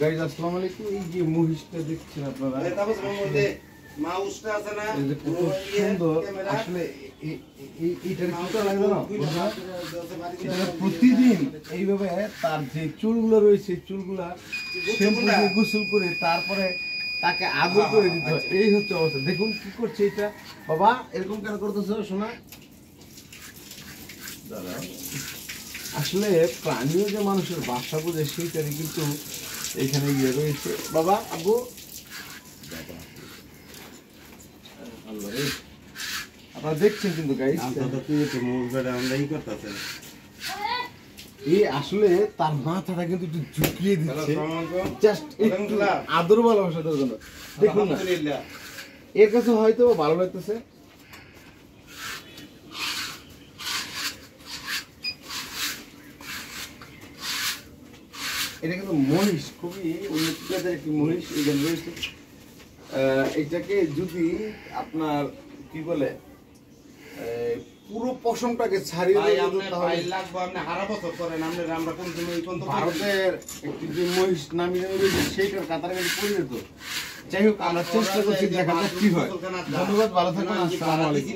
Guys আসসালামু আলাইকুম। এই যে মহিষটা দেখছেন আপনারা, মাউসটা আছে না, এই যে কত সুন্দর আসলে এইটার কি করা লাগে জানো? এটা প্রতিদিন এইভাবে তার যে চুলগুলো রয়েছে চুলগুলা শ্যাম্পু দিয়ে গোসল করে তারপরে তাকে আদর করে দিতে হয়। এই হচ্ছে অবস্থা। দেখুন কি করছে এটা। বাবা এরকম কেন করতেছো শোনা? দাদা আসলে প্রাণীও যে মানুষের বাসা বোঝে সেইটারই কিন্তু এখানে ইয়ে রয়েছে। বাবা আব্বু আপনারা দেখছেন কিন্তু গাইস, এই আসলে তার মাথাটা কিন্তু একটু ঝুঁকিয়ে দিচ্ছে জাস্ট আদর ভালোবাসা দেওয়ার জন্য। দেখুন না, এর কাছে হয়তো ভালো লাগতেছে। এটা কিন্তু মহিষ, খুবই উন্নত জাতের একটি মহিষ এখানে রয়েছে। এটাকে যদি আপনার কি বলে পুরো পশমটাকে ছাড়িয়ে ভারতের একটি যে মহিষ নামি রয়েছে সেইটার কাতারে পড়ে যেত। যাই হোক আমরা চেষ্টা করছি দেখা যাক কি হয়। ধন্যবাদ, ভালো থাকবেন, আসসালামু আলাইকুম।